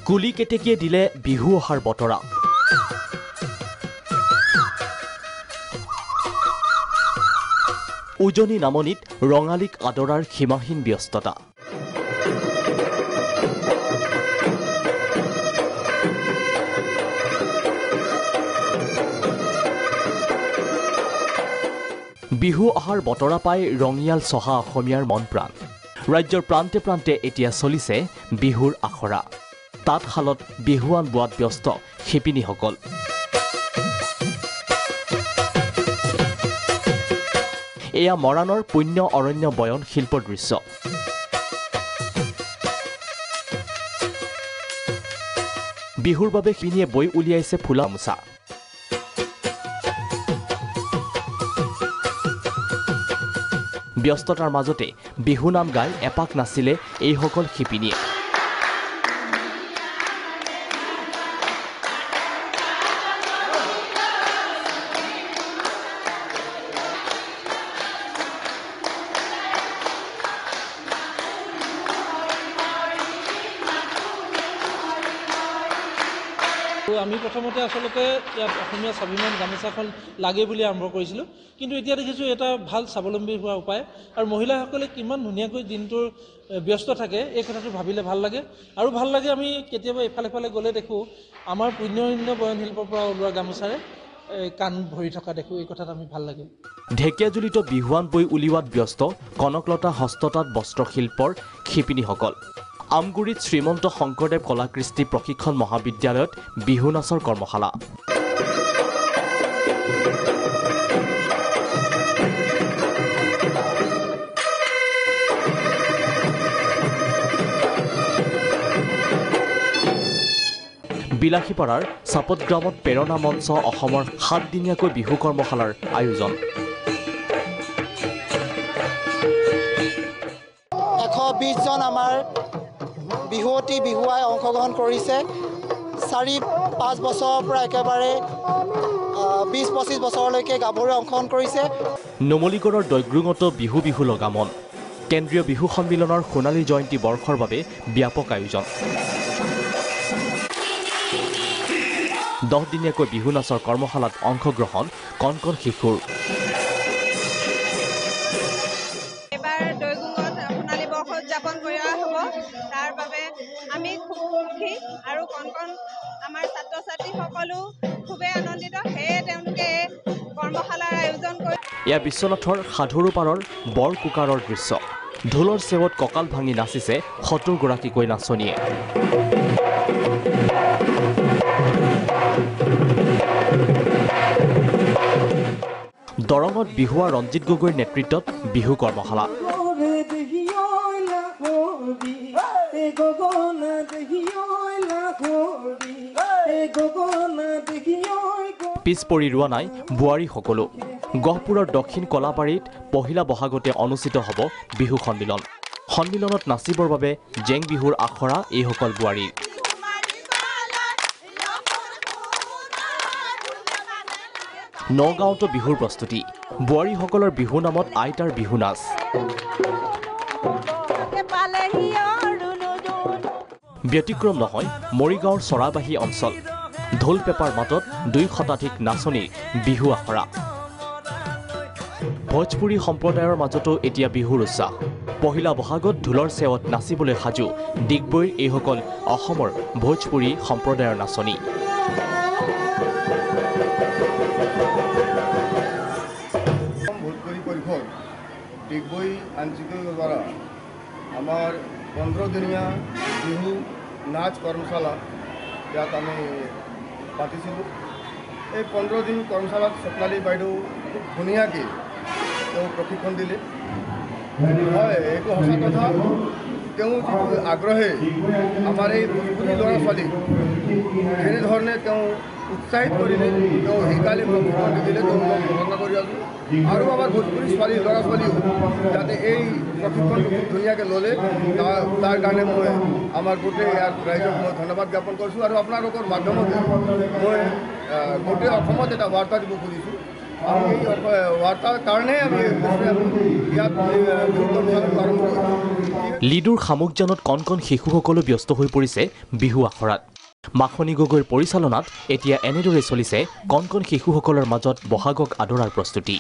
কুলি কেতেকীয়ে দিলে বিহু অহাৰ বতৰা উজনি নামনিত ৰঙালীক আদৰাৰ সীমাহীন ব্যস্ততা বিহু অহাৰ বতৰা পাই ৰঙিয়াল চহা অসমীয়াৰ মন প্ৰাণ ৰাজ্যৰ প্ৰান্তে প্ৰান্তে এতিয়া চলিছে বিহুৰ আখৰা তাঁতশালত বিহুৱান বোৱাত ব্যস্ত শিপিনীসকল এয়া মৰাণৰ পুণ্য অৰণ্য বয়ন শিল্প দৃশ্য বিহুৰ বাবে শিপিনীয়ে বৈ উলিয়াইছে ফুলা গামোচা ব্যস্ততাৰ মাজতে বিহু নাম গাই এপাক নাছিলে এইসকল শিপিনীয়ে আমি প্ৰথমতে আসলতে ইয়াত অসমীয়া স্বাভিমান গামোচাখন লাগে বুলি আৰম্ভ কৰিছিলোঁ কিন্তু এতিয়া দেখিছোঁ এটা ভাল স্বাৱলম্বী হোৱা উপায় আৰু মহিলাসকলে কিমান ধুনীয়াকৈ দিনটোৰ ব্যস্ত থাকে এই কথাটো ভাবিলে ভাল লাগে আৰু ভাল লাগে আমি কেতিয়াবা এফালে গ'লে দেখোঁ আমাৰ পুণ্য বয়ন শিল্পৰ পৰা ওলোৱা গামোচাৰে কাণ ভৰি থকা দেখোঁ এই কথাত আমি ভাল লাগে ঢেকীয়াজুলিত বিহুৱান বৈ উলিওৱাত ব্যস্ত কনকলতা হস্ততাঁত বস্ত্ৰশিল্পৰ শিপিনীসকল আমগুৰিত শ্ৰীমন্ত শংকৰদেৱ কলাকৃষ্টি প্ৰশিক্ষণ মহাবিদ্যালয়ত বিহু নাচৰ কৰ্মশালা বিলাসীপাৰাৰ চাপতগ্ৰামত প্ৰেৰণা মঞ্চ অসমৰ 7 দিনীয়াকৈ বিহু কৰ্মশালাৰ আয়োজন 120 জন আমাৰ বিহুৱতী বিহুৱাই অংশগ্ৰহণ কৰিছে 4-5 বছৰৰ পৰা একেবাৰে 20-25 বছৰলৈকে গাভৰুৱে অংশগ্ৰহণ কৰিছে নুমলীগড়ৰ দৈগ্ৰুঙত বিহু লগা মন কেন্দ্ৰীয় বিহু সন্মিলনৰ সোণালী জয়ন্তী বৰ্ষৰ বাবে ব্যাপক আয়োজন 10 দিনীয়াকৈ বিহু নাচৰ কৰ্মশালাত অংশগ্ৰহণ কণ শিশুৰ উদযাপন কৰা হ'ব তাৰ বাবে আমি খুব সুখী আৰু কণ আমাৰ ছাত্ৰ ছাত্ৰীসকলো খুবেই আনন্দিত সেয়ে তেওঁলোকে কৰ্মশালাৰ আয়োজন কৰি এয়া বিশ্বনাথৰ সাধুৰু পাৰৰ বৰ কুকাৰৰ দৃশ্য ঢোলৰ চেৱত কঁকাল ভাঙি নাচিছে 70 গৰাকীকৈ নাচনীয়ে দৰঙত বিহুৱা ৰঞ্জিত গগৈৰ নেতৃত্বত বিহু কৰ্মশালা পিছ পৰি ৰোৱা নাই বোৱাৰী সকলো গহপুৰৰ দক্ষিণ কলাবাৰীত পহিলা বহাগতে অনুষ্ঠিত হ'ব বিহু সন্মিলনত নাচিবৰ বাবে জেং বিহুৰ আখৰা এইসকল বোৱাৰী নগাঁৱতো বিহুৰ প্ৰস্তুতি বোৱাৰীসকলৰ বিহু নামত আইতাৰ বিহু নাচ ব্যতিক্ৰম নহয় মৰিগাঁৱৰ চৰাবাহী অঞ্চল ঢোল পেপাৰ মাতত 2 শতাধিক নাচনীৰ বিহু আখৰা ভোজপুৰী সম্প্ৰদায়ৰ মাজতো এতিয়া বিহুৰ উৎসাহ পহিলা বহাগত ঢোলৰ চেৱত নাচিবলৈ সাজু ডিগবৈৰ এইসকল অসমৰ ভোজপুৰী সম্প্ৰদায়ৰ নাচনী ভোজপুৰী পৰিষদ ডিগবৈ আঞ্চলিকৰ দ্বাৰা আমাৰ 15 দিনীয়া বিহু নাচ কৰ্মশালা ইয়াত আমি পাতিছিলোঁ এই 15 দিন কৰ্মশালাত স্বপ্নালী বাইদেউ খুব ধুনীয়াকৈ তেওঁ প্ৰশিক্ষণ দিলে হয় এইটো সঁচা কথা তেওঁ যিটো আগ্ৰহে আমাৰ এই ভোজপুৰী ল'ৰা ছোৱালীক যেনেধৰণে তেওঁ উৎসাহিত কৰিলে তেওঁ শিকালে প্ৰশিক্ষণ দিলে তেওঁ মই প্ৰশংসা কৰি আছোঁ আৰু আমাৰ ভোজপুৰী ল'ৰা ছোৱালীও যাতে এই প্ৰশিক্ষণটো খুব ধুনীয়াকৈ ল'লে তাৰ কাৰণে মই আমাৰ গোটেই ৰাইজক মই ধন্যবাদ জ্ঞাপন কৰিছোঁ আৰু আপোনালোকৰ মাধ্যমতে মই গোটেই অসমত এটা বাৰ্তা দিব খুজিছোঁ আমি এই বাৰ্তাৰ কাৰণে আমি ইয়াত বিহু অনুষ্ঠান আৰম্ভ কৰিছোঁ। লিডুৰ শামুকজানত কণ কণ শিশুসকলো ব্যস্ত হৈ পৰিছে বিহু আখৰাত। মাখনি গগৈৰ পৰিচালনাত এতিয়া এনেদৰে চলিছে কণ কণ শিশুসকলৰ মাজত বহাগক আদৰাৰ প্ৰস্তুতি।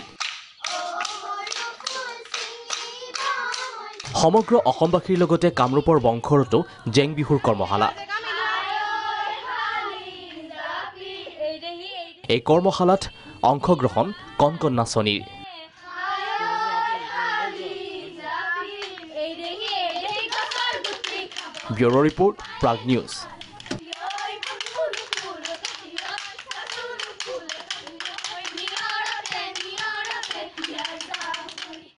সমগ্ৰ অসমবাসীৰ লগতে কামৰূপৰ বংশৰতো জেং বিহুৰ কৰ্মশালা। এই কৰ্মশালাত অংশগ্ৰহণ কণ কণ নাচনীৰ। Bureau' report, Prag news.